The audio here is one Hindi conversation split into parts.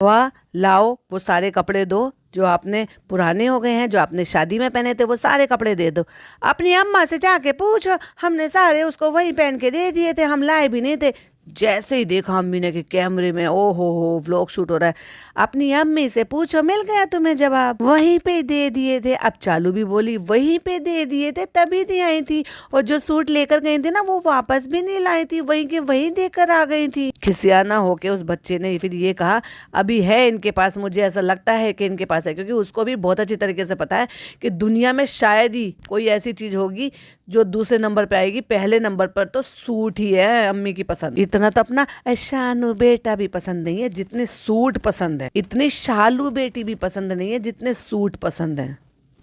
वाह, लाओ वो सारे कपड़े दो जो आपने पुराने हो गए हैं, जो आपने शादी में पहने थे, वो सारे कपड़े दे दो। अपनी अम्मा से जाके पूछो, हमने सारे उसको वही पहन के दे दिए थे, हम लाए भी नहीं थे। जैसे ही देखा अम्मी ने कि कैमरे में ओ हो व्लॉग शूट हो रहा है, अपनी अम्मी से पूछो, मिल गया तुम्हें जवाब, वहीं पे दे दिए थे। अब चालू भी बोली वहीं पे दे दिए थे, तभी दी आई थी। और जो सूट लेकर गई थी ना, वो वापस भी नहीं लाई थी, वहीं के वहीं देकर आ गई थी। खिसियाना होके उस बच्चे ने फिर ये कहा, अभी है इनके पास, मुझे ऐसा लगता है कि इनके पास है, क्योंकि उसको भी बहुत अच्छी तरीके से पता है कि दुनिया में शायद ही कोई ऐसी चीज होगी जो दूसरे नंबर पे आएगी, पहले नंबर पर तो सूट ही है अम्मी की पसंद। इतना तो अपना शानू बेटा भी पसंद नहीं है जितने सूट पसंद है, इतनी शालू बेटी भी पसंद नहीं है जितने सूट पसंद है।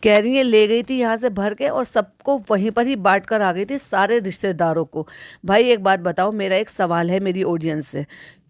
कह रही है ले गई थी यहाँ से भर के और सबको वहीं पर ही बांट कर आ गई थी, सारे रिश्तेदारों को। भाई एक बात बताओ, मेरा एक सवाल है मेरी ऑडियंस से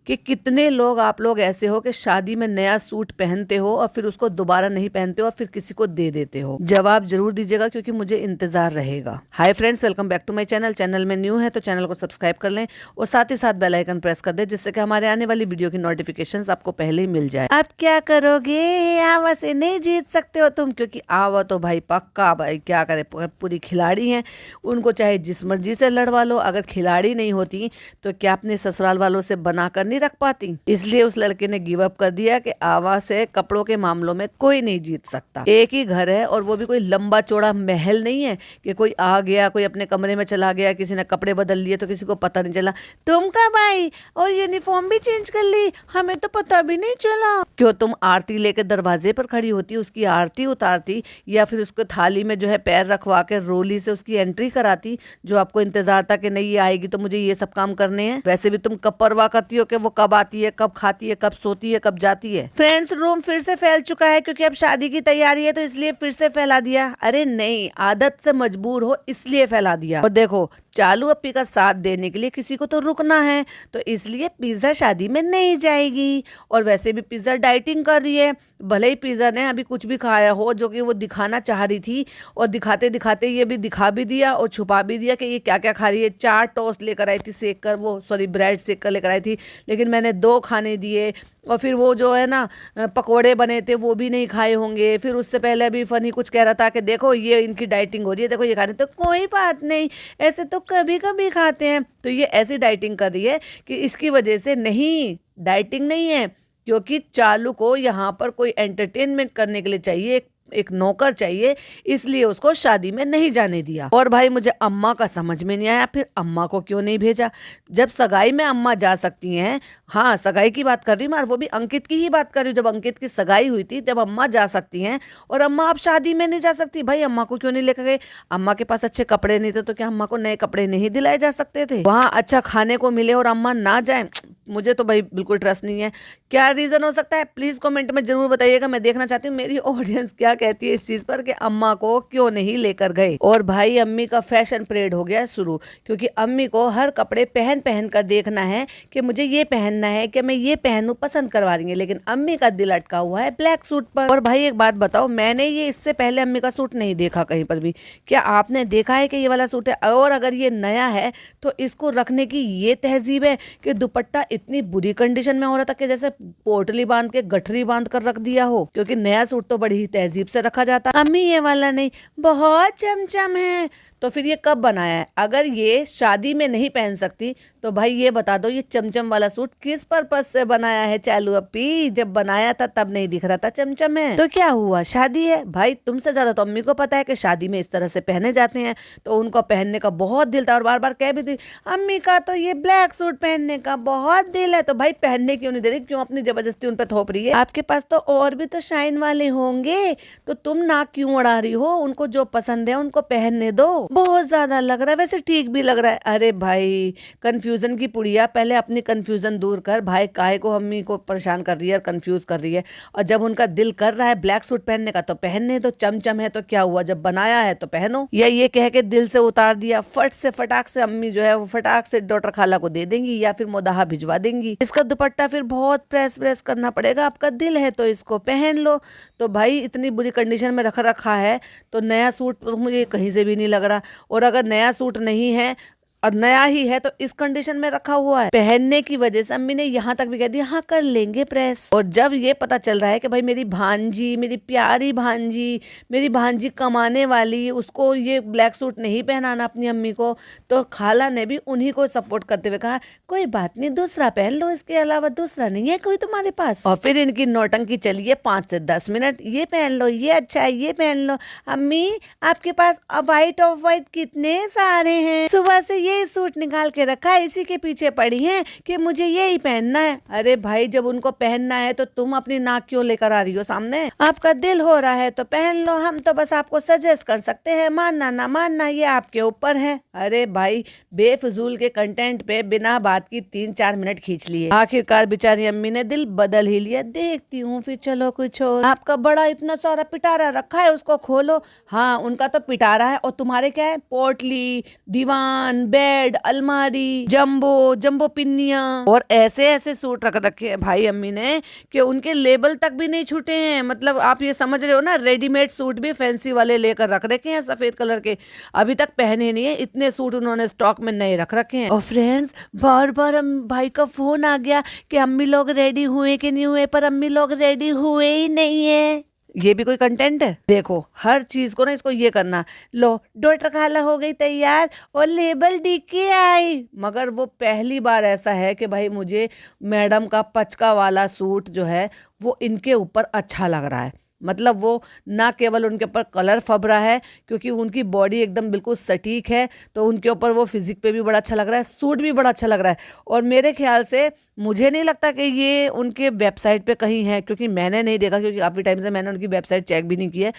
कि कितने लोग आप लोग ऐसे हो कि शादी में नया सूट पहनते हो और फिर उसको दोबारा नहीं पहनते हो और फिर किसी को दे देते हो? जवाब जरूर दीजिएगा क्योंकि मुझे इंतजार रहेगा। Hi friends, welcome back to my channel. Channel में न्यू है तो चैनल को सब्सक्राइब कर लें और साथ ही साथ बेल आइकन प्रेस कर दे, जिससे कि हमारे आने वाली वीडियो की नोटिफिकेशंस आपको पहले ही मिल जाए। अब क्या करोगे, आवा से नहीं जीत सकते हो तुम, क्योंकि आवा तो भाई पक्का, भाई क्या करे, पूरी खिलाड़ी है, उनको चाहे जिस मर्जी से लड़वा लो। अगर खिलाड़ी नहीं होती तो क्या अपने ससुराल वालों से बनाकर नहीं रख पाती? इसलिए उस लड़के ने गिव अप कर दिया कि आवा से कपड़ों के मामलों में कोई नहीं जीत सकता। एक ही घर है और वो भी कोई लंबा चौड़ा महल नहीं है कि कोई आ गया, कोई अपने कमरे में चला गया, किसी ने कपड़े बदल लिए तो किसी को पता नहीं चला। तुम कब आई और यूनिफॉर्म भी चेंज कर ली, हमें तो पता भी नहीं चला। क्यों तुम आरती लेकर दरवाजे पर खड़ी होती, उसकी आरती उतारती, या फिर उसको थाली में जो है पैर रखवा के रोली से उसकी एंट्री कराती, जो आपको इंतजार था कि नहीं ये आएगी तो मुझे ये सब काम करने हैं। वैसे भी तुम कब परवाह करती हो कि वो कब आती है, कब खाती है, कब सोती है, कब जाती है। फ्रेंड्स, रूम फिर से फैल चुका है क्योंकि अब शादी की तैयारी है तो इसलिए फिर से फैला दिया। अरे नहीं, आदत से मजबूर हो इसलिए फैला दिया। और देखो, चालू अप्पी का साथ देने के लिए किसी को तो रुकना है, तो इसलिए पिज्जा शादी में नहीं जाएगी। और वैसे भी पिज्जा डाइटिंग कर रही है, भले ही पिज्जा ने अभी कुछ भी खाया हो जो कि वो दिखाना चाह रही थी, और दिखाते दिखाते ये भी दिखा भी दिया और छुपा भी दिया कि ये क्या क्या खा रही है। 4 टोस्ट लेकर आई थी सेक कर, वो सॉरी ब्रेड सेक कर लेकर आई थी, लेकिन मैंने 2 खाने दिए। और फिर वो जो है ना पकोड़े बने थे वो भी नहीं खाए होंगे। फिर उससे पहले अभी फनी कुछ कह रहा था कि देखो ये इनकी डाइटिंग हो रही है, देखो ये खा रहे हैं। तो कोई बात नहीं, ऐसे तो कभी कभी खाते हैं। तो ये ऐसी डाइटिंग कर रही है कि इसकी वजह से नहीं, डाइटिंग नहीं है, क्योंकि चालू को यहाँ पर कोई एंटरटेनमेंट करने के लिए चाहिए, एक नौकर चाहिए, इसलिए उसको शादी में नहीं जाने दिया। और भाई मुझे अम्मा का समझ में नहीं आया, फिर अम्मा को क्यों नहीं भेजा? जब सगाई में अम्मा जा सकती हैं, हाँ सगाई की बात कर रही हूँ, वो भी अंकित की ही बात कर रही हूँ, जब अंकित की सगाई हुई थी तब अम्मा जा सकती हैं, और अम्मा अब शादी में नहीं जा सकती। भाई अम्मा को क्यों नहीं लेकर गए? अम्मा के पास अच्छे कपड़े नहीं थे तो क्या अम्मा को नए कपड़े नहीं दिलाए जा सकते थे? वहां अच्छा खाने को मिले और अम्मा ना जाए, मुझे तो भाई बिल्कुल ट्रस्ट नहीं है। क्या रीजन हो सकता है, प्लीज कमेंट में जरूर बताइएगा, मैं देखना चाहती हूँ मेरी ऑडियंस क्या कहती है इस चीज पर कि अम्मा को क्यों नहीं लेकर गए। और भाई अम्मी का फैशन परेड हो गया शुरू, क्योंकि अम्मी को हर कपड़े पहन पहन कर देखना है कि मुझे ये पहनना है, कि मैं ये पहनूं, पसंद करवा रही है। लेकिन अम्मी का दिल अटका हुआ है ब्लैक सूट पर। और भाई एक बात बताओ, मैंने ये इससे पहले अम्मी का सूट नहीं देखा कहीं पर भी। क्या आपने देखा है कि ये वाला सूट है? और अगर ये नया है तो इसको रखने की ये तहजीब है कि दुपट्टा इतनी बुरी कंडीशन में हो रहा था कि जैसे पोटली बांध के गठरी बांध कर रख दिया हो, क्योंकि नया सूट तो बड़ी ही तहजीब से रखा जाता। अम्मी ये वाला नहीं, बहुत चमचम है। तो फिर ये कब बनाया है? अगर ये शादी में नहीं पहन सकती तो भाई ये बता दो, ये चमचम वाला सूट किस पर्पज से बनाया है चालू अप्पी? जब बनाया था तब नहीं दिख रहा था चमचम है, तो क्या हुआ, शादी है? भाई तुमसे ज्यादा तो अम्मी को पता है कि शादी में इस तरह से पहने जाते हैं, तो उनको पहनने का बहुत दिल था और बार बार कह भी थी अम्मी का तो ये ब्लैक सूट पहनने का बहुत दिल है। तो भाई पहनने क्यों नहीं दे रही, क्यों अपनी जबरदस्ती उन पे थोप रही है? आपके पास तो और भी तो शाइन वाले होंगे, तो तुम नाक क्यों उड़ा रही हो? उनको जो पसंद है उनको पहनने दो। बहुत ज्यादा लग रहा है, वैसे ठीक भी लग रहा है। अरे भाई कंफ्यूजन की पुड़िया, पहले अपनी कंफ्यूजन दूर कर। भाई काहे को अम्मी को परेशान कर रही है, कंफ्यूज कर रही है? और जब उनका दिल कर रहा है ब्लैक सूट पहनने का तो पहनने दो, चमचम है तो क्या हुआ, जब बनाया है तो पहनो। या ये कह के दिल से उतार दिया, फट से फटाक से अम्मी जो है वो फटाक से डॉक्टर खाला को दे देंगी या फिर मोदाहा भिजवा देंगी। इसका दुपट्टा फिर बहुत प्रेस व्रेस करना पड़ेगा, आपका दिल है तो इसको पहन लो। तो भाई इतनी बुरी कंडीशन में रखा है तो नया सूट तो मुझे कहीं से भी नहीं लग रहा। और अगर नया सूट नहीं है, और नया ही है तो इस कंडीशन में रखा हुआ है। पहनने की वजह से अम्मी ने यहाँ तक भी कह दिया हाँ कर लेंगे प्रेस। और जब ये पता चल रहा है कि भाई मेरी भांजी, मेरी प्यारी भांजी, मेरी भांजी कमाने वाली, उसको ये ब्लैक सूट नहीं पहनाना अपनी अम्मी को, तो खाला ने भी उन्हीं को सपोर्ट करते हुए कहा कोई बात नहीं दूसरा पहन लो, इसके अलावा दूसरा नहीं है कोई तुम्हारे पास। और फिर इनकी नौटंकी चलिए 5 से 10 मिनट, ये पहन लो, ये अच्छा है, ये पहन लो। अम्मी आपके पास व्हाइट ऑफ व्हाइट कितने सारे हैं, सुबह से ये सूट निकाल के रखा है, इसी के पीछे पड़ी हैं कि मुझे यही पहनना है। अरे भाई जब उनको पहनना है तो तुम अपनी नाक क्यों लेकर आ रही हो सामने? आपका दिल हो रहा है तो पहन लो, हम तो बस आपको सजेस्ट कर सकते हैं, मानना ना मानना ये आपके ऊपर है। अरे भाई बेफजूल के कंटेंट पे बिना बात की 3-4 मिनट खींच लिए। आखिरकार बेचारी अम्मी ने दिल बदल ही लिया, देखती हूँ फिर चलो कुछ और। आपका बड़ा इतना सारा पिटारा रखा है उसको खोलो। हाँ उनका तो पिटारा है और तुम्हारे क्या है? पोटली, दीवान, बेड, अलमारी, जंबो जंबो पिन्नियां और ऐसे ऐसे सूट रख रखे हैं भाई अम्मी ने कि उनके लेबल तक भी नहीं छूटे हैं। मतलब आप ये समझ रहे हो ना, रेडीमेड सूट भी फैंसी वाले लेकर रख रखे हैं सफेद कलर के, अभी तक पहने नहीं है, इतने सूट उन्होंने स्टॉक में नए रख रखे हैं। और फ्रेंड्स बार बार भाई का फोन आ गया कि अम्मी लोग रेडी हुए कि नहीं हुए, पर अम्मी लोग रेडी हुए ही नहीं है। ये भी कोई कंटेंट है? देखो हर चीज को ना इसको ये करना, लो डॉक्टर खाला हो गई तैयार और लेबल दी के आई। मगर वो पहली बार ऐसा है कि भाई मुझे मैडम का पचका वाला सूट जो है वो इनके ऊपर अच्छा लग रहा है। मतलब वो ना केवल उनके ऊपर कलर फब रहा है क्योंकि उनकी बॉडी एकदम बिल्कुल सटीक है, तो उनके ऊपर वो फिजिक पे भी बड़ा अच्छा लग रहा है, सूट भी बड़ा अच्छा लग रहा है। और मेरे ख्याल से मुझे नहीं लगता कि ये उनके वेबसाइट पे कहीं है, क्योंकि मैंने नहीं देखा, क्योंकि काफ़ी टाइम से मैंने उनकी वेबसाइट चेक भी नहीं की है।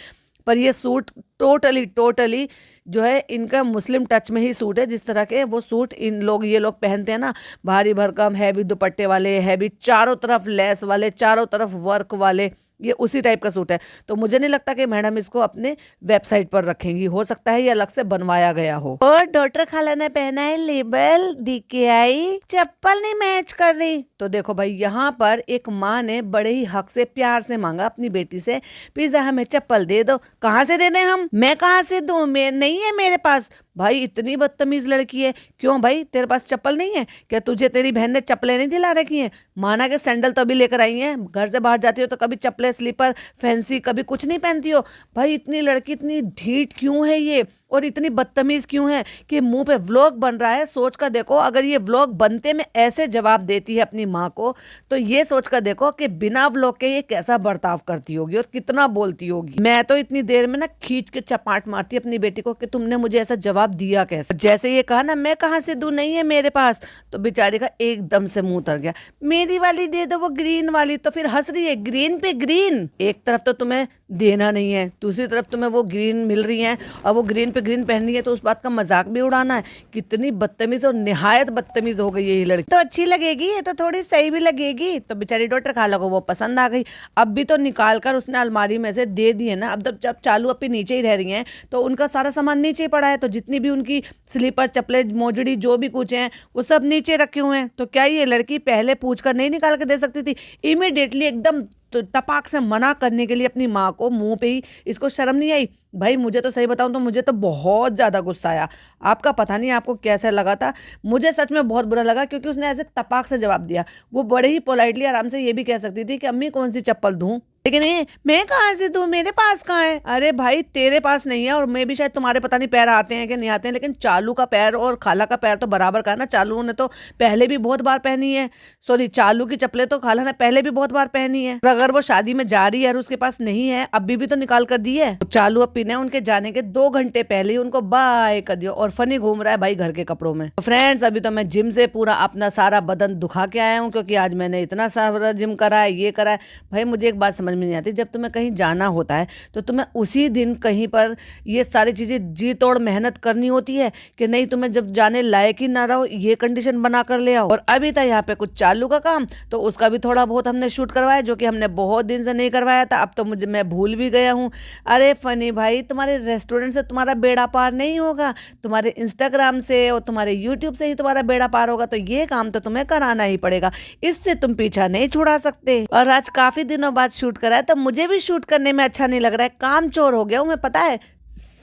पर ये सूट टोटली जो है इनका मुस्लिम टच में ही सूट है। जिस तरह के वो सूट ये लोग पहनते हैं ना, भारी भरकम हैवी दुपट्टे वाले, हैवी चारों तरफ लेस वाले, चारों तरफ वर्क वाले, ये उसी टाइप का सूट है। तो मुझे नहीं लगता कि मैडम इसको अपने वेबसाइट पर रखेंगी, हो सकता है ये अलग से बनवाया गया हो। और डॉक्टर खाला ने पहना है लेबल दी के आई, चप्पल नहीं मैच कर रही। तो देखो भाई यहाँ पर एक माँ ने बड़े ही हक से प्यार से मांगा अपनी बेटी से, पिज़्ज़ा हमें चप्पल दे दो। कहाँ से दे दें हम? मैं कहाँ से दूं? मैं नहीं है मेरे पास। भाई इतनी बदतमीज लड़की है। क्यों भाई तेरे पास चप्पल नहीं है क्या? तुझे तेरी बहन ने चप्पलें नहीं दिला रखी हैं? माना के सैंडल तो अभी लेकर आई हैं, घर से बाहर जाती हो तो कभी चप्पलें, स्लीपर, फैंसी कभी कुछ नहीं पहनती हो। भाई इतनी लड़की इतनी ढीठ क्यों है ये, और इतनी बदतमीज क्यों है कि मुंह पे व्लॉग बन रहा है। सोच कर देखो अगर ये व्लॉग बनते में ऐसे जवाब देती है अपनी माँ को, तो ये सोच कर देखो कि बिना व्लॉग के ये कैसा बर्ताव करती होगी और कितना बोलती होगी। मैं तो इतनी देर में ना खींच के चपाट मारती अपनी बेटी को कि तुमने मुझे ऐसा जवाब दिया कैसे। जैसे ये कहा ना मैं कहाँ से दूं, नहीं है मेरे पास, तो बेचारी का एकदम से मुंह उतर गया। मेरी वाली दे दो, वो ग्रीन वाली। तो फिर हंस रही है ग्रीन पे ग्रीन। एक तरफ तो तुम्हें देना नहीं है, दूसरी तरफ तुम्हें वो ग्रीन मिल रही है और वो ग्रीन पे ग्रीन पहननी है, तो उस बात का मजाक भी उड़ाना है। कितनी बदतमीज और निहायत बदतमीज हो गई है ये लड़की। तो अच्छी लगेगी ये तो थोड़ी सही भी लगेगी। तो बेचारी डॉक्टर खाला को वो पसंद आ गई। अब भी तो निकाल कर उसने अलमारी में से दे दी है ना। अब जब चालू अपनी नीचे ही रह रही हैं तो उनका सारा सामान नीचे ही पड़ा है, तो जितनी भी उनकी स्लीपर, चप्पलें, मोजड़ी जो भी कुछ हैं वो सब नीचे रखे हुए हैं। तो क्या ये लड़की पहले पूछ कर नहीं निकाल के दे सकती थी? इमीडिएटली एकदम तो तपाक से मना करने के लिए अपनी माँ को मुंह पे ही, इसको शर्म नहीं आई? भाई मुझे तो सही बताऊं तो मुझे तो बहुत ज़्यादा गुस्सा आया। आपका पता नहीं आपको कैसा लगा था, मुझे सच में बहुत बुरा लगा क्योंकि उसने ऐसे तपाक से जवाब दिया। वो बड़े ही पोलाइटली आराम से ये भी कह सकती थी कि अम्मी कौन सी चप्पल दूं, लेकिन ये मैं कहाँ से दूं, मेरे पास कहाँ है। अरे भाई तेरे पास नहीं है और मैं भी शायद तुम्हारे पता नहीं पैर आते हैं कि नहीं आते हैं, लेकिन चालू का पैर और खाला का पैर तो बराबर का है ना। चालू ने तो पहले भी बहुत बार पहनी है, सॉरी चालू की चप्पलें तो खाला ने पहले भी बहुत बार पहनी है। अगर वो शादी में जा रही है और उसके पास नहीं है, अभी भी तो निकाल कर दी है। चालू अपी ने उनके जाने के 2 घंटे पहले ही उनको बाय कर दिया और फनी घूम रहा है भाई घर के कपड़ों में। फ्रेंड्स अभी तो मैं जिम से पूरा अपना सारा बदन दुखा के आया हूँ क्योंकि आज मैंने इतना सारा जिम करा है, ये करा है। भाई मुझे एक बात समझ में नहीं आती, जब तुम्हें कहीं जाना होता है तो तुम्हें उसी दिन कहीं पर ये सारी चीजें जी तोड़ मेहनत करनी होती है कि नहीं? तुम्हें जब जाने लायक ही ना रहो ये कंडीशन बना कर ले आओ। और अभी था यहाँ पे कुछ चालू का काम, तो उसका भी थोड़ा बहुत हमने शूट करवाया जो कि हमने बहुत दिन से नहीं करवाया था। अब तो मैं भूल भी गया हूँ। अरे फनी भाई तुम्हारे रेस्टोरेंट से तुम्हारा बेड़ा पार नहीं होगा, तुम्हारे इंस्टाग्राम से और तुम्हारे यूट्यूब से ही तुम्हारा बेड़ा पार होगा। तो ये काम तो तुम्हें कराना ही पड़ेगा, इससे तुम पीछा नहीं छुड़ा सकते। और आज काफी दिनों बाद शूट करा है तो मुझे भी शूट करने में अच्छा नहीं लग रहा है, काम चोर हो गया हूँ मैं, पता है।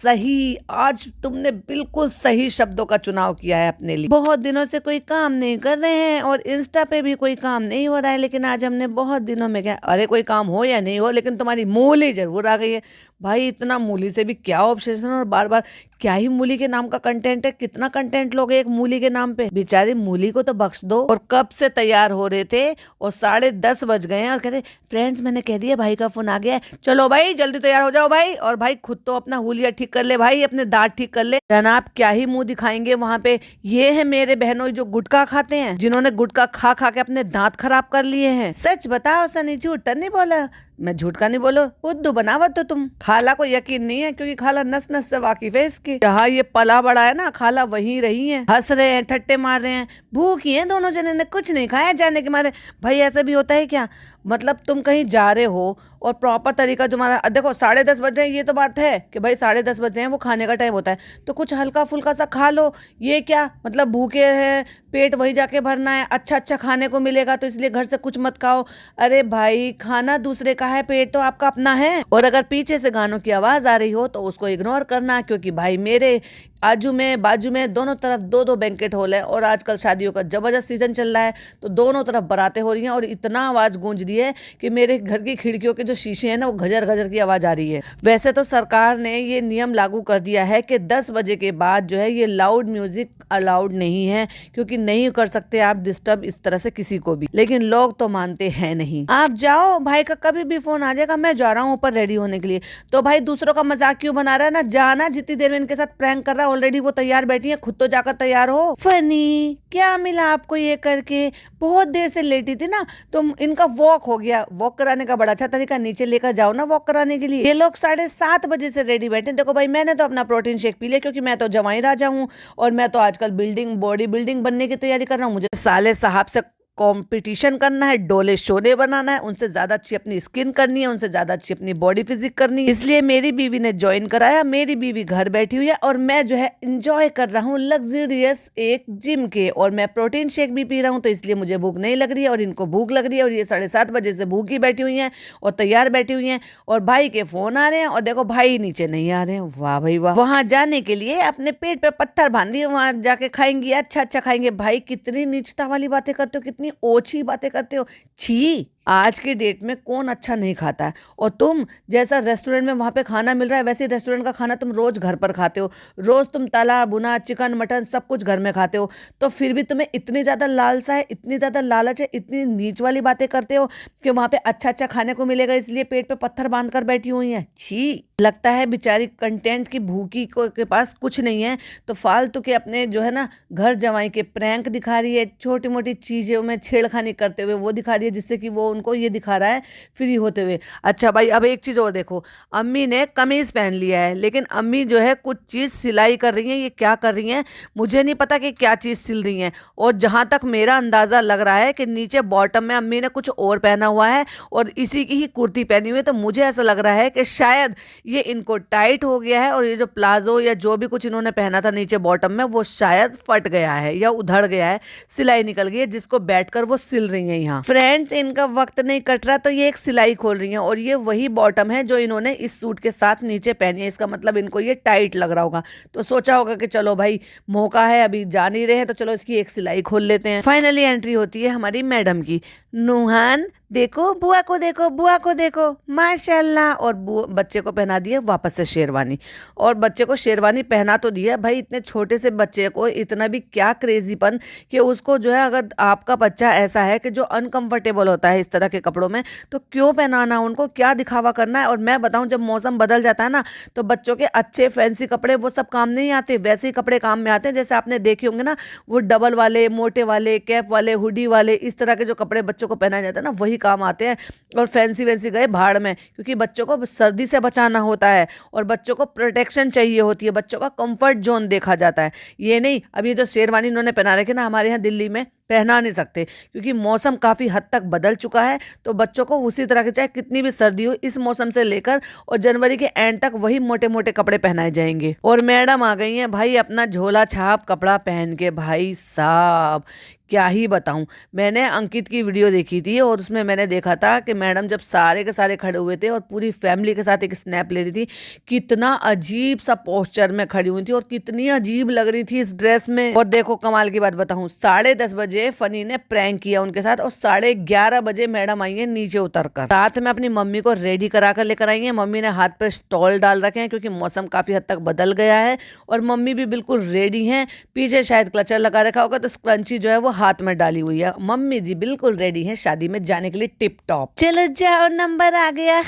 सही, आज तुमने बिल्कुल सही शब्दों का चुनाव किया है अपने लिए। बहुत दिनों से कोई काम नहीं कर रहे हैं और इंस्टा पे भी कोई काम नहीं हो रहा है, लेकिन आज हमने बहुत दिनों में क्या, अरे कोई काम हो या नहीं हो लेकिन तुम्हारी मूली जरूर आ गई है। भाई इतना मूली से भी क्या ऑब्सेशन, और बार बार क्या ही मूली के नाम का कंटेंट है, कितना कंटेंट लोगे एक मूली के नाम पे। बेचारी मूली को तो बख्श दो। और कब से तैयार हो रहे थे और 10:30 बज गए हैं और कहते फ्रेंड्स मैंने कह दिया भाई का फोन आ गया है, चलो भाई जल्दी तैयार हो जाओ भाई। और भाई खुद तो अपना हुलिया ठीक कर ले भाई, अपने दांत ठीक कर ले। जनाब क्या ही मुंह दिखाएंगे वहां पे। ये है मेरे बहनों जो गुटखा खाते हैं, जिन्होंने गुटखा खा खा के अपने दांत खराब कर लिए हैं। सच बताओ सनी, झूठ तो नहीं बोला? मैं झूठ का नहीं बोलो, बुद्धू बनावत तो तुम। खाला को यकीन नहीं है क्योंकि खाला नस नस से वाकिफ है इसकी। जहाँ ये पला बड़ा है ना, खाला वहीं रही है। हंस रहे हैं, ठट्टे मार रहे हैं, भूखी हैं दोनों जने ने, कुछ नहीं खाया जाने के मारे। भाई ऐसा भी होता है क्या? मतलब तुम कहीं जा रहे हो और प्रॉपर तरीका तुम्हारा, देखो 10:30 बज रहे हैं, ये तो बात है कि भाई 10:30 बज रहे हैं, वो खाने का टाइम होता है, तो कुछ हल्का फुल्का सा खा लो। ये क्या मतलब भूखे हैं, पेट वहीं जाके भरना है, अच्छा अच्छा खाने को मिलेगा तो इसलिए घर से कुछ मत खाओ। अरे भाई खाना दूसरे का है, पेट तो आपका अपना है। और अगर पीछे से गानों की आवाज आ रही हो तो उसको इग्नोर करना, क्योंकि भाई मेरे आजू में बाजू में दोनों तरफ दो दो बैंकेट हॉल है और आजकल शादियों का जबरदस्त सीजन चल रहा है, तो दोनों तरफ बारातें हो रही हैं और इतना आवाज गूंज रही है कि मेरे घर की खिड़कियों के जो शीशे हैं ना, वो गजर गजर की आवाज आ रही है। वैसे तो सरकार ने ये नियम लागू कर दिया है कि 10 बजे के बाद जो है ये लाउड म्यूजिक अलाउड नहीं है, क्योंकि नहीं कर सकते आप डिस्टर्ब इस तरह से किसी को भी। लेकिन लोग तो मानते हैं नहीं। आप जाओ, भाई का कभी भी फोन आ जाएगा, मैं जा रहा हूँ ऊपर रेडी होने के लिए। तो भाई दूसरों का मजाक क्यों बना रहा है? ना जाना, जितनी देर में इनके साथ प्रैंक कर रहा है, ऑलरेडी वो तैयार बैठी है, खुद तो जाकर तैयार हो। फनी क्या मिला आपको ये करके? बहुत देर से लेटी थी ना, तो इनका वॉक हो गया। वॉक कराने का बड़ा अच्छा तरीका, नीचे लेकर जाओ ना वॉक कराने के लिए। ये लोग 7:30 बजे से रेडी बैठे। देखो भाई मैंने तो अपना प्रोटीन शेक पी लिया, क्योंकि मैं तो जवाई राजा हूँ और मैं तो आजकल बॉडी बिल्डिंग बनने की तैयारी कर रहा हूँ। मुझे साले साहब से कंपटीशन करना है, डोले शोले बनाना है, उनसे ज्यादा अच्छी अपनी स्किन करनी है, उनसे ज्यादा अच्छी अपनी बॉडी फिजिक करनी है। इसलिए मेरी बीवी ने ज्वाइन कराया। मेरी बीवी घर बैठी हुई है और मैं जो है एंजॉय कर रहा हूँ लग्जरियस एक जिम के, और मैं प्रोटीन शेक भी पी रहा हूँ, तो इसलिए मुझे भूख नहीं लग रही है और इनको भूख लग रही है। और ये 7:30 बजे से भूखी बैठी हुई है और तैयार बैठी हुई है, और भाई के फोन आ रहे हैं और देखो भाई नीचे नहीं आ रहे हैं। वाह भाई वाह, वहां जाने के लिए अपने पेट पे पत्थर बांध दिए, वहां जाके खाएंगी, अच्छा अच्छा खाएंगे। भाई कितनी नीचता वाली बातें करते हो, कितनी ओछी बातें करते हो, छी। आज के डेट में कौन अच्छा नहीं खाता है? और तुम जैसा रेस्टोरेंट में वहां पे खाना मिल रहा है, वैसे रेस्टोरेंट का खाना तुम रोज घर पर खाते हो। रोज तुम तला भुना चिकन मटन सब कुछ घर में खाते हो, तो फिर भी तुम्हें इतनी ज्यादा लालसा है, इतनी ज्यादा लालच है, इतनी नीच वाली बातें करते हो कि वहां पे अच्छा अच्छा खाने को मिलेगा, इसलिए पेट पे पत्थर बांध कर बैठी हुई है। छी, लगता है बेचारी कंटेंट की भूखी को के पास कुछ नहीं है, तो फालतू के अपने जो है ना घर जवाई के प्रैंक दिखा रही है, छोटी मोटी चीजों में छेड़खानी करते हुए वो दिखा रही है, जिससे कि वो उनको ये दिखा रहा है फ्री होते हुए। अच्छा भाई अब एक चीज और देखो, अम्मी ने कमीज पहन लिया है, लेकिन अम्मी जो है कुछ चीज सिलाई कर रही है। ये क्या कर रही है मुझे नहीं पता कि क्या चीज सिल रही है, और जहां तक मेरा अंदाजा लग रहा है कि नीचे बॉटम में अम्मी ने कुछ और पहना हुआ है और इसी की ही कुर्ती पहनी हुई है, तो मुझे ऐसा लग रहा है कि शायद ये इनको टाइट हो गया है और ये जो प्लाजो या जो भी कुछ इन्होंने पहना था नीचे बॉटम में, वो शायद फट गया है या उधड़ गया है, सिलाई निकल गई है, जिसको बैठकर वो सिल रही है। यहाँ फ्रेंड्स इनका वक्त नहीं कट रहा, तो ये एक सिलाई खोल रही है और ये वही बॉटम है जो इन्होंने इस सूट के साथ नीचे पहनी है। इसका मतलब इनको ये टाइट लग रहा होगा, तो सोचा होगा कि चलो भाई मौका है, अभी जा नहीं रहे हैं, तो चलो इसकी एक सिलाई खोल लेते हैं। फाइनली एंट्री होती है हमारी मैडम की। नुहान देखो, बुआ को देखो, बुआ को देखो, माशाल्लाह। और बच्चे को पहना दिए वापस से शेरवानी, और बच्चे को शेरवानी पहना तो दिया भाई, इतने छोटे से बच्चे को इतना भी क्या क्रेजीपन कि उसको जो है, अगर आपका बच्चा ऐसा है कि जो अनकंफर्टेबल होता है इस तरह के कपड़ों में, तो क्यों पहनाना उनको, क्या दिखावा करना है। और मैं बताऊं जब मौसम बदल जाता है ना, तो बच्चों के अच्छे फैंसी कपड़े वो सब काम नहीं आते, वैसे ही कपड़े काम में आते हैं। जैसे आपने देखे होंगे ना, वो डबल वाले, मोटे वाले, कैप वाले, हुडी वाले, इस तरह के जो कपड़े बच्चों को पहनाया जाता है ना, वही काम आते हैं। और फैंसी वैंसी गए भाड़ में, क्योंकि बच्चों को सर्दी से बचाना होता है और बच्चों को प्रोटेक्शन चाहिए होती है, बच्चों का कंफर्ट जोन देखा जाता है। ये नहीं, अब ये जो शेरवानी इन्होंने पहना रखी ना, हमारे यहाँ दिल्ली में पहना नहीं सकते, क्योंकि मौसम काफी हद तक बदल चुका है, तो बच्चों को उसी तरह के, चाहे कितनी भी सर्दी हो, इस मौसम से लेकर और जनवरी के एंड तक वही मोटे मोटे कपड़े पहनाए जाएंगे। और मैडम आ गई हैं भाई अपना झोला छाप कपड़ा पहन के। भाई साहब क्या ही बताऊं। मैंने अंकित की वीडियो देखी थी और उसमें मैंने देखा था कि मैडम जब सारे के सारे खड़े हुए थे और पूरी फैमिली के साथ एक स्नैप ले रही थी, कितना अजीब सा पोस्चर में खड़ी हुई थी और कितनी अजीब लग रही थी इस ड्रेस में। और देखो कमाल की बात बताऊं, 10:30 बजे फनी ने प्रैंक किया उनके साथ और 11:30 बजे मैडम आई है नीचे उतर कर। साथ में अपनी मम्मी को रेडी करा कर लेकर आई है। मम्मी ने हाथ पे स्टॉल डाल रखे हैं क्योंकि मौसम काफी हद तक बदल गया है और मम्मी भी बिल्कुल रेडी हैं। पीछे शायद क्लचर लगा रखा होगा तो स्क्रंची जो है वो हाथ में डाली हुई है। मम्मी जी बिल्कुल रेडी हैं शादी में जाने के लिए टिप टॉप। चलो जाओ नंबर आ गया।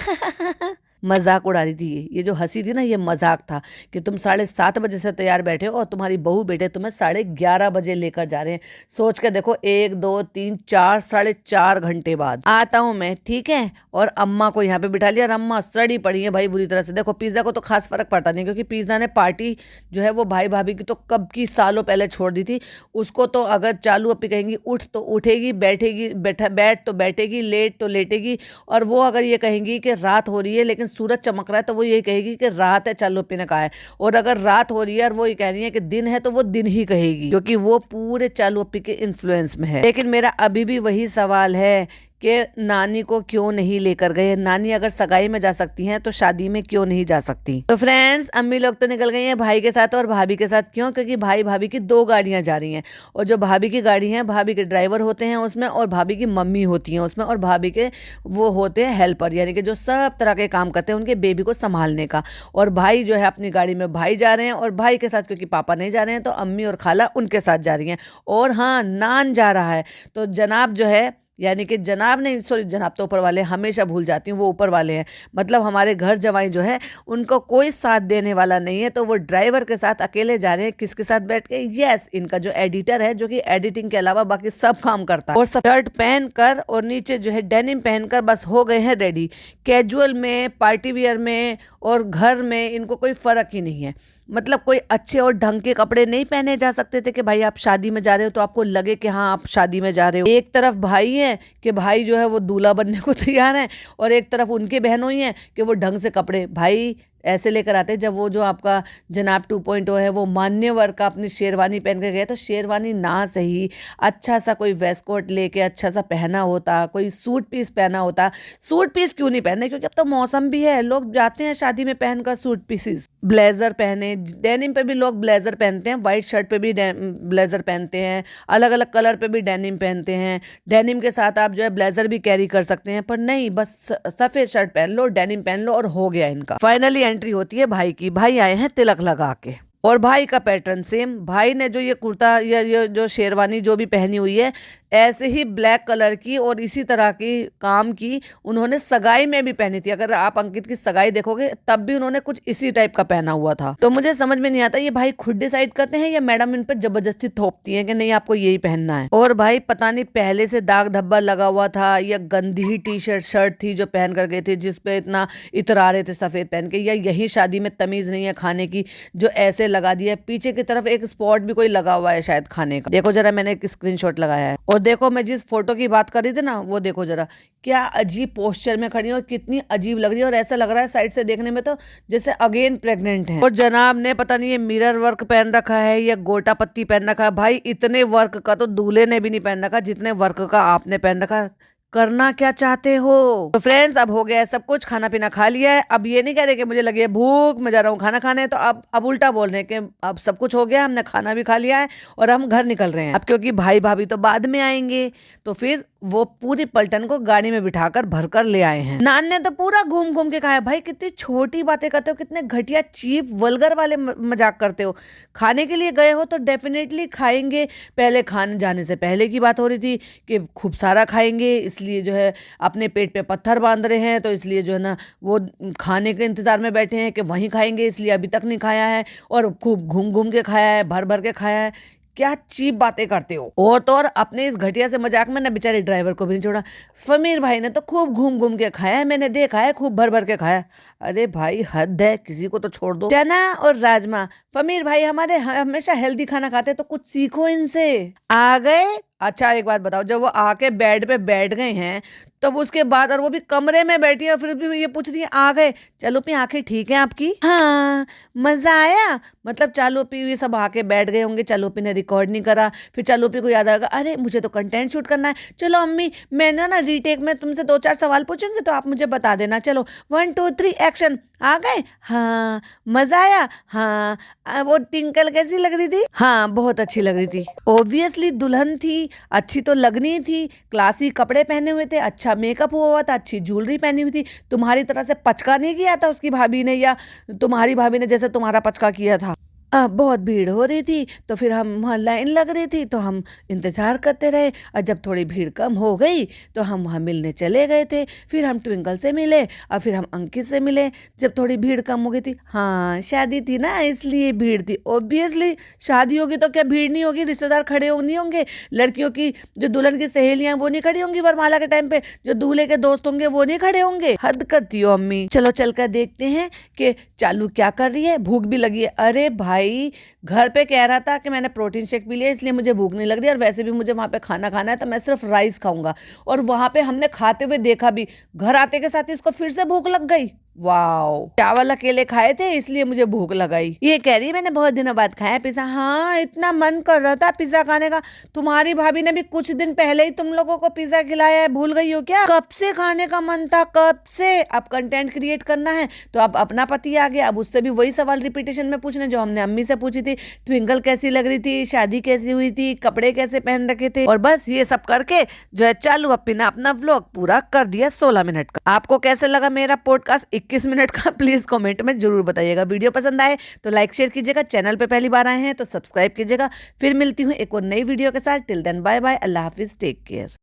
मजाक उड़ा रही थी ये जो हंसी थी ना ये मजाक था कि तुम 7:30 बजे से तैयार बैठे हो और तुम्हारी बहू बेटे तुम्हें 11:30 बजे लेकर जा रहे हैं। सोच के देखो 1 2 3 4 4.5 घंटे बाद आता हूं मैं, ठीक है। और अम्मा को यहाँ पे बिठा लिया और अम्मा सड़ी पड़ी है भाई बुरी तरह से। देखो पिज्जा को तो खास फर्क पड़ता नहीं क्योंकि पिज्जा ने पार्टी जो है वो भाई भाभी की तो कब की सालों पहले छोड़ दी थी। उसको तो अगर चालू अपनी कहेंगी उठ तो उठेगी, बैठेगी बैठ तो बैठेगी, लेट तो लेटेगी। और वो अगर ये कहेंगी कि रात हो रही है लेकिन सूरज चमक रहा है तो वो यही कहेगी कि रात है, चालू पीने का है। और अगर रात हो रही है और वो ये कह रही है कि दिन है तो वो दिन ही कहेगी क्योंकि वो पूरे चालू अपी के इन्फ्लुएंस में है। लेकिन मेरा अभी भी वही सवाल है कि नानी को क्यों नहीं लेकर गए। नानी अगर सगाई में जा सकती हैं तो शादी में क्यों नहीं जा सकती। तो फ्रेंड्स अम्मी लोग तो निकल गई हैं भाई के साथ और भाभी के साथ। क्यों? क्योंकि भाई भाभी की 2 गाड़ियां जा रही हैं और जो भाभी की गाड़ी है भाभी के ड्राइवर होते हैं उसमें और भाभी की मम्मी होती हैं उसमें और भाभी के वो होते हैं हेल्पर, यानी कि जो सब तरह के काम करते हैं उनके बेबी को संभालने का। और भाई जो है अपनी गाड़ी में भाई जा रहे हैं और भाई के साथ क्योंकि पापा नहीं जा रहे हैं तो अम्मी और खाला उनके साथ जा रही हैं। और हाँ नान जा रहा है तो जनाब जो है, यानी कि जनाब नहीं सॉरी जनाब तो ऊपर वाले, हमेशा भूल जाती हूँ वो ऊपर वाले हैं। मतलब हमारे घर जवाई जो है उनको कोई साथ देने वाला नहीं है तो वो ड्राइवर के साथ अकेले जा रहे हैं। किसके साथ बैठ के? यस इनका जो एडिटर है जो कि एडिटिंग के अलावा बाकी सब काम करता है। और शर्ट पहन कर और नीचे जो है डेनिम पहनकर बस हो गए हैं रेडी। कैजुअल में, पार्टी वियर में और घर में इनको कोई फर्क ही नहीं है। मतलब कोई अच्छे और ढंग के कपड़े नहीं पहने जा सकते थे कि भाई आप शादी में जा रहे हो तो आपको लगे कि हाँ आप शादी में जा रहे हो। एक तरफ भाई है कि भाई जो है वो दूल्हा बनने को तैयार है और एक तरफ उनके बहनों ही हैं कि वो ढंग से कपड़े भाई ऐसे लेकर आते हैं। जब वो जो आपका जनाब 2.0 है वो मान्यवर का अपनी शेरवानी पहन के गए तो शेरवानी ना सही अच्छा सा कोई वेस्ट कोट लेके अच्छा सा पहना होता, कोई सूट पीस पहना होता। सूट पीस क्यों नहीं पहने? क्योंकि अब तो मौसम भी है, लोग जाते हैं शादी में पहनकर सूट पीसेस। ब्लेजर पहने, डेनिम पे भी लोग ब्लेजर पहनते हैं, वाइट शर्ट पे भी ब्लेजर पहनते हैं, अलग अलग कलर पे भी डेनिम पहनते हैं। डेनिम के साथ आप जो है ब्लेजर भी कैरी कर सकते हैं, पर नहीं बस सफेद शर्ट पहन लो, डेनिम पहन लो और हो गया इनका। फाइनली एंट्री होती है भाई की। भाई आए हैं तिलक लगा के और भाई का पैटर्न सेम। भाई ने जो ये कुर्ता या ये जो शेरवानी जो भी पहनी हुई है ऐसे ही ब्लैक कलर की और इसी तरह की काम की उन्होंने सगाई में भी पहनी थी। अगर आप अंकित की सगाई देखोगे तब भी उन्होंने कुछ इसी टाइप का पहना हुआ था। तो मुझे समझ में नहीं आता ये भाई खुद डिसाइड करते हैं या मैडम इन पर जबरदस्ती थोपती है कि नहीं आपको यही पहनना है। और भाई पता नहीं पहले से दाग धब्बा लगा हुआ था या गंदी ही टी शर्ट थी जो पहन कर गए थे जिसपे इतना इतरा रहे थे सफेद पहन के, या यही शादी में तमीज नहीं है खाने की जो ऐसे लगा दिया है। पीछे की तरफ एक स्पॉट भी कोई लगा हुआ है शायद खाने का। देखो जरा मैंने एक स्क्रीनशॉट लगाया है और देखो मैं जिस फोटो की बात कर रही थी ना वो देखो जरा क्या अजीब पोस्चर में खड़ी है और कितनी अजीब लग रही है। और ऐसा लग रहा है साइड से देखने में तो जैसे अगेन प्रेग्नेंट है। और जनाब ने पता नहीं ये मिरर वर्क पहन रखा है या गोटा पत्ती पहन रखा है। भाई इतने वर्क का तो दूल्हे ने भी नहीं पहन रखा जितने वर्क का आपने पहन रखा। करना क्या चाहते हो? तो फ्रेंड्स अब हो गया है सब कुछ, खाना पीना खा लिया है। अब ये नहीं कह रहे कि मुझे लगी है भूख मैं जा रहा हूँ खाना खाने, तो अब उल्टा बोल रहे हैं कि अब सब कुछ हो गया, हमने खाना भी खा लिया है और हम घर निकल रहे हैं। अब क्योंकि भाई भाभी तो बाद में आएंगे तो फिर वो पूरी पलटन को गाड़ी में बिठाकर भरकर ले आए हैं। नान ने तो पूरा घूम घूम के खाया। भाई कितनी छोटी बातें करते हो, कितने घटिया चीप वल्गर वाले मजाक करते हो। खाने के लिए गए हो तो डेफिनेटली खाएंगे। पहले खाने जाने से पहले की बात हो रही थी कि खूब सारा खाएंगे, इसलिए जो है अपने पेट पे पत्थर बांध रहे हैं, तो इसलिए जो है ना वो खाने के इंतजार में बैठे हैं कि वहीं खाएंगे, इसलिए अभी तक नहीं खाया है और खूब घूम घूम के खाया है, भर भर के खाया है। क्या चीप बातें करते हो। और तो और अपने इस घटिया से मजाक में ना बेचारे ड्राइवर को भी नहीं छोड़ा। फमीर भाई ने तो खूब घूम घूम के खाया है, मैंने देखा है, खूब भर भर के खाया। अरे भाई हद है, किसी को तो छोड़ दो। चना और राजमा, फमीर भाई हमारे हमेशा हेल्दी खाना खाते तो कुछ सीखो इनसे। आ गए अच्छा एक बात बताओ, जब वो आके बेड पे बैठ गए हैं तब उसके बाद, और वो भी कमरे में बैठी है, फिर भी ये पूछ रही है आ गए? चलो पी आंखें ठीक है आपकी? हाँ, मजा आया? मतलब चालू पी ये सब आके बैठ गए होंगे, चालू पी ने रिकॉर्ड नहीं करा, फिर चालू पी को याद आएगा अरे मुझे तो कंटेंट शूट करना है, चलो अम्मी मैं ना रीटेक में तुमसे 2-4 सवाल पूछूंगी तो आप मुझे बता देना, चलो 1 2 3 एक्शन। आ गए? हाँ। मजा आया? हाँ। वो टिंकल कैसी लग रही थी? हाँ बहुत अच्छी लग रही थी। ऑब्वियसली दुल्हन थी, अच्छी तो लगनी थी, क्लासी कपड़े पहने हुए थे, अच्छा मेकअप हुआ हुआ था, अच्छी ज्वेलरी पहनी हुई थी, तुम्हारी तरह से पचका नहीं किया था उसकी भाभी ने, या तुम्हारी भाभी ने जैसे तुम्हारा पचका किया था। बहुत भीड़ हो रही थी तो फिर हम वहाँ लाइन लग रही थी तो हम इंतज़ार करते रहे, और जब थोड़ी भीड़ कम हो गई तो हम वहाँ मिलने चले गए थे, फिर हम ट्विंकल से मिले और फिर हम अंकित से मिले जब थोड़ी भीड़ कम हो गई थी। हाँ शादी थी ना इसलिए भीड़ थी, ऑब्वियसली शादी होगी तो क्या भीड़ नहीं होगी, रिश्तेदार खड़े हो नहीं होंगे, लड़कियों की जो दुल्हन की सहेलियां वो नहीं खड़ी होंगी वरमाला के टाइम पे, जो दूल्हे के दोस्त होंगे वो नहीं खड़े होंगे। हद करती हो अम्मी। चलो चल कर देखते हैं कि चालू क्या कर रही है, भूख भी लगी है। अरे भाई घर पे कह रहा था कि मैंने प्रोटीन शेक पी लिया इसलिए मुझे भूख नहीं लग रही, और वैसे भी मुझे वहां पे खाना खाना है तो मैं सिर्फ राइस खाऊंगा, और वहां पे हमने खाते हुए देखा भी, घर आते के साथ ही इसको फिर से भूख लग गई। वाओ, चावल अकेले खाए थे इसलिए मुझे भूख लगाई। ये कह रही है मैंने बहुत दिनों बाद खाया पिज्जा। हाँ इतना मन कर रहा था पिज्जा खाने का, तुम्हारी भाभी ने भी कुछ दिन पहले ही तुम लोगों को पिज्जा खिलाया है, भूल गई हो क्या? कब से खाने का मन था, कब से। अब कंटेंट क्रिएट करना है तो अब अपना पति आ गया, अब उससे भी वही सवाल रिपीटेशन में पूछने जो हमने अम्मी से पूछी थी, ट्विंकल कैसी लग रही थी, शादी कैसी हुई थी, कपड़े कैसे पहन रखे थे, और बस ये सब करके जो है चालू अप्पी ने अपना व्लॉग पूरा कर दिया 16 मिनट का। आपको कैसे लगा मेरा पॉडकास्ट 21 मिनट का, प्लीज कमेंट में जरूर बताइएगा। वीडियो पसंद आए तो लाइक शेयर कीजिएगा, चैनल पे पहली बार आए हैं तो सब्सक्राइब कीजिएगा। फिर मिलती हूँ एक और नई वीडियो के साथ। टिल देन बाय बाय, अल्लाह हाफिज, टेक केयर।